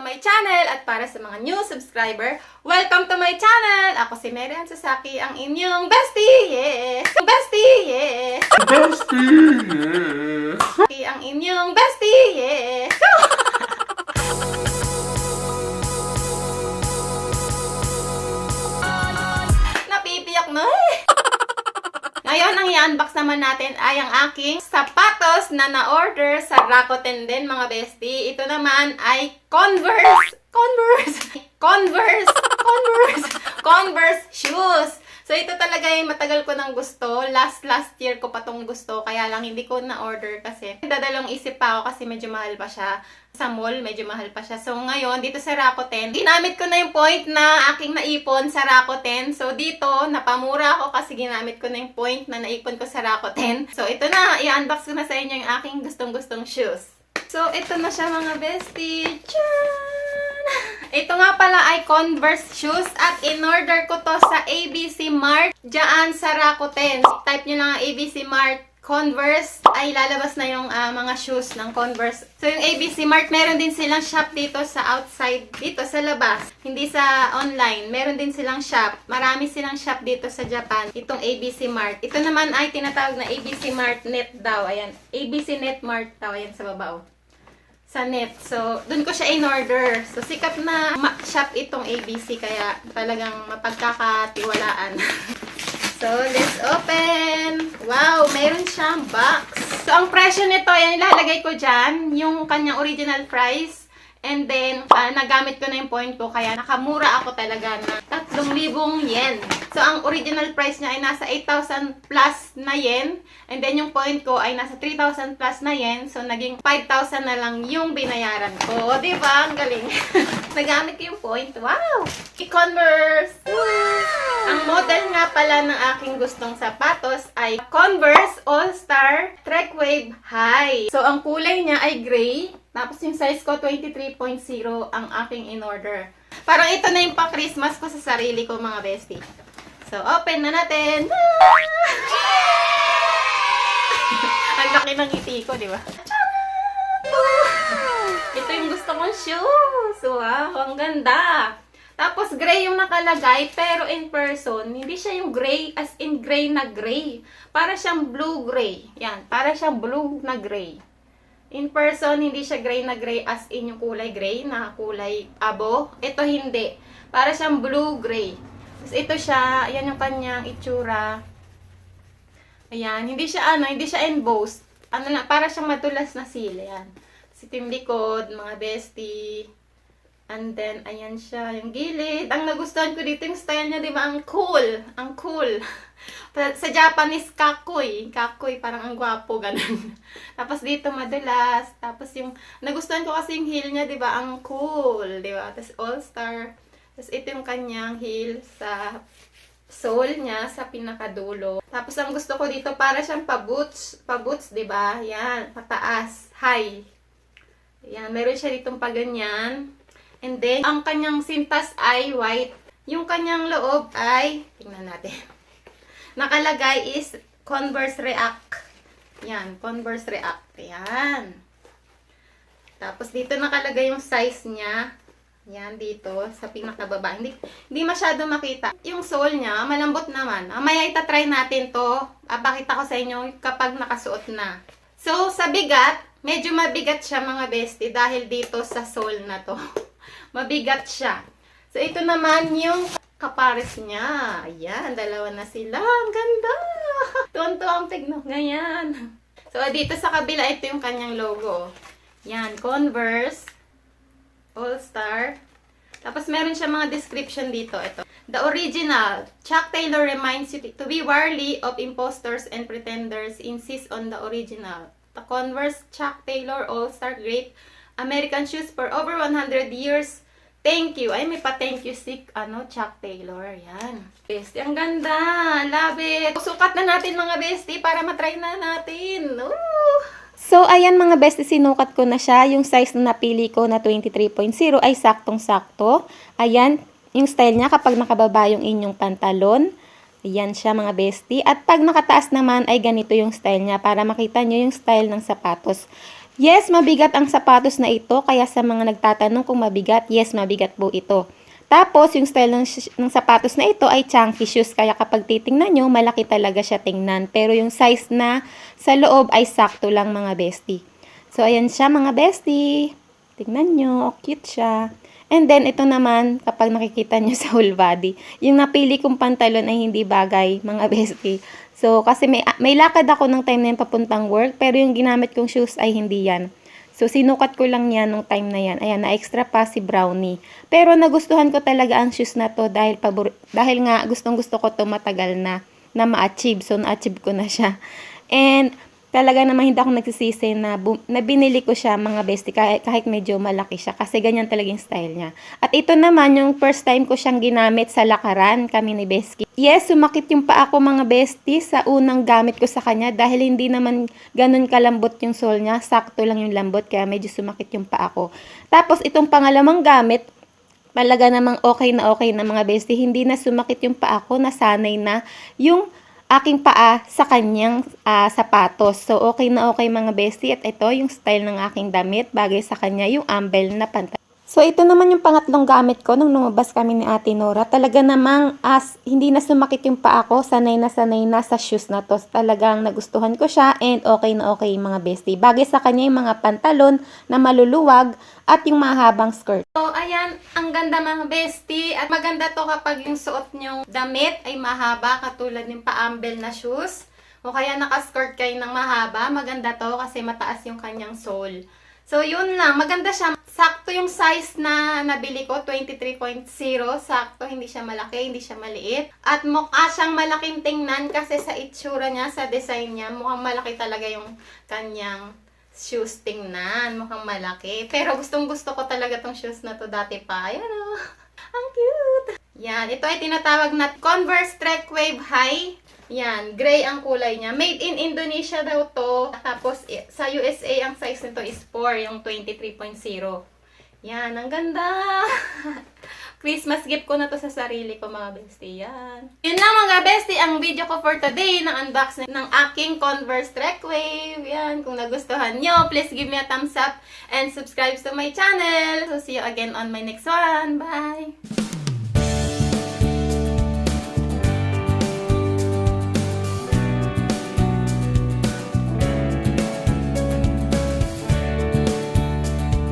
my channel at para sa mga new subscriber, welcome to my channel! Ako si Mary Ann Sasaki, ang inyong bestie, yes! Bestie, yes! Bestie, yes! Ang inyong bestie, yes! Napipiyak na eh! Ngayon, ang i-unbox naman natin ay ang aking sapatos na na-order sa Rakuten din, mga bestie. Ito naman ay Converse shoes. So, ito talaga yung matagal ko nang gusto. Last year ko pa tong gusto. Kaya lang, hindi ko na-order kasi dadalong isip pa ako kasi medyo mahal pa siya. Sa mall, medyo mahal pa siya. So, ngayon, dito sa Rakuten, ginamit ko na yung point na aking naipon sa Rakuten. So, dito, napamura ako kasi ginamit ko na yung point na naipon ko sa Rakuten. So, ito na. I-unbox ko na sa inyo yung aking gustong-gustong shoes. So, ito na siya, mga bestie. Tchaaan! Ito nga pala ay Converse shoes at in-order ko to sa ABC Mart dyan sa Rakuten. Type nyo lang ang ABC Mart Converse ay lalabas na yung mga shoes ng Converse. So, yung ABC Mart, meron din silang shop dito sa outside, dito sa labas. Hindi sa online. Meron din silang shop. Marami silang shop dito sa Japan. Itong ABC Mart. Ito naman ay tinatawag na ABC Mart Net daw. Ayan. ABC Net Mart daw. Ayan sa baba. Sa net. So, dun ko siya in-order. So, sikat na shop itong ABC. Kaya talagang mapagkakatiwalaan. So, let's open! Wow! Meron siyang box. So, ang presyo nito, yan ilalagay ko dyan. Yung kanyang original price. And then, nagamit ko na yung point ko. Kaya nakamura ako talaga na 3,000 yen. So, ang original price niya ay nasa 8,000 plus na yen. And then, yung point ko ay nasa 3,000 plus na yen. So, naging 5,000 na lang yung binayaran ko. Diba? Ang galing. Nagamit ko yung point. Wow! Converse! Ang model nga pala ng aking gustong sapatos ay Converse All-Star Trek Wave High. So, ang kulay niya ay gray. Tapos yung size ko, 23.0 ang aking in-order. Parang ito na yung pa-Christmas ko sa sarili ko, mga bestie. So, open na natin! Ang laki ng ngiti ko, di ba? Ito yung gusto kong shoes. Wow, ang ganda! Tapos, gray yung nakalagay, pero in person, hindi siya yung gray as in gray na gray. Para siyang blue-gray. Yan, para siyang blue na gray. In person, hindi siya gray na gray as in yung kulay gray na kulay abo. Ito hindi. Para siyang blue-gray. Tapos, ito siya, ayan yung kanyang itsura. Ayan, hindi siya embossed. Ano lang, para siyang madulas na seal. Ayan. Ito yung likod, mga bestie. And then, ayan siya, yung gilid. Ang nagustuhan ko dito yung style niya, di ba? Ang cool. Ang cool. Sa Japanese, kakoy. Kakoy, parang ang gwapo, ganun. Tapos dito, madulas. Tapos yung, nagustuhan ko kasi yung heel niya, di ba? Ang cool, di ba? Tapos all-star. Tapos ito yung kanyang heel sa sole niya, sa pinakadulo. Tapos ang gusto ko dito, para siyang pa-boots, di ba? Yan, pataas, high. Yan, meron siya ditong paganyan. And then, ang kanyang sintas ay white. Yung kanyang loob ay, tingnan natin. Nakalagay is Converse React. Yan, Converse React. Yan. Tapos dito nakalagay yung size niya. Yan, dito, sa pinakababa. Hindi masyado makita. Yung sole niya, malambot naman. Mamaya itatry natin to. Pakita ko sa inyo kapag nakasuot na. So, sa bigat, medyo mabigat siya, mga bestie, dahil dito sa sole na to. Mabigat siya. So, ito naman yung kapares niya. Ayan, dalawa na sila. Ang ganda! Tuwan-tuwang tignan. Ganyan. So, dito sa kabila, ito yung kanyang logo. Yan, Converse All-Star. Tapos, meron siya mga description dito. Ito. The original. Chuck Taylor reminds you to be wary of imposters and pretenders. Insist on the original. The Converse Chuck Taylor All-Star Great American Shoes for over 100 years. Thank you. Ay, may pa-thank you stick, Chuck Taylor. Yan. Bestie, ang ganda. Love it. Sukat na natin, mga bestie, para matry na natin. Ooh. So, ayan mga bestie, sinukat ko na siya. Yung size na napili ko na 23.0 ay saktong-sakto. Ayan, yung style niya kapag nakababa yung inyong pantalon. Ayan siya, mga bestie. At pag nakataas naman ay ganito yung style niya para makita nyo yung style ng sapatos. Yes, mabigat ang sapatos na ito. Kaya sa mga nagtatanong kung mabigat, yes, mabigat po ito. Tapos, yung style ng sapatos na ito ay chunky shoes. Kaya kapag titingnan nyo, malaki talaga siya tingnan. Pero yung size na sa loob ay sakto lang mga bestie. So, ayan siya mga bestie. Tingnan nyo, cute siya. And then, ito naman, kapag nakikita nyo sa whole body, yung napili kong pantalon ay hindi bagay mga bestie. So, kasi may lakad ako ng time na yun papuntang work, pero yung ginamit kong shoes ay hindi yan. So, sinukat ko lang yan nung time na yan. Ayan, na-extra pa si Brownie. Pero nagustuhan ko talaga ang shoes na to dahil nga gustong-gusto ko to matagal na ma-achieve. So, na-achieve ko na siya. And, talaga naman hindi ako nagsisisi na binili ko siya mga bestie kahit medyo malaki siya kasi ganyan talaga yung style niya. At ito naman yung first time ko siyang ginamit sa lakaran kami ni Beski. Yes, sumakit yung paa ko mga bestie sa unang gamit ko sa kanya dahil hindi naman ganun kalambot yung sole niya. Sakto lang yung lambot kaya medyo sumakit yung paa ko. Tapos itong pangalawang gamit, talaga namang okay na mga bestie. Hindi na sumakit yung paa ko, nasanay na yung aking paa sa kanyang sapatos. So, okay na okay mga bestie. At ito, yung style ng aking damit. Bagay sa kanya yung ambel na pantalon. So, ito naman yung pangatlong gamit ko nung lumabas kami ni Ate Nora. Talaga namang hindi na sumakit yung paa ko. Sanay na sa shoes na to. Talagang nagustuhan ko siya and okay na okay mga bestie. Bagay sa kanya yung mga pantalon na maluluwag at yung mahabang skirt. So, ayan, ang ganda mga bestie. At maganda to kapag yung suot nyong damit ay mahaba, katulad ng paambel na shoes. O kaya naka-skirt kayo ng mahaba. Maganda to kasi mataas yung kanyang sole. So, yun lang. Maganda siya. Sakto yung size na nabili ko, 23.0. Sakto, hindi siya malaki, hindi siya maliit. At mukha siyang malaking tingnan kasi sa itsura niya, sa design niya, mukhang malaki talaga yung kanyang shoes tingnan. Mukhang malaki. Pero gustong-gusto ko talaga tong shoes na to dati pa. Ayan o. Ang cute. Yan. Ito ay tinatawag na Converse Trek Wave High. Yan. Gray ang kulay niya. Made in Indonesia daw to. Tapos sa USA ang size nito is 4. Yung 23.0. Yan. Ang ganda. Christmas gift ko na to sa sarili ko mga bestie. Yan. Yun lang mga bestie ang video ko for today ng unboxing ng aking Converse Trek Wave. Yan. Kung nagustuhan nyo, please give me a thumbs up and subscribe to my channel. So see you again on my next one. Bye!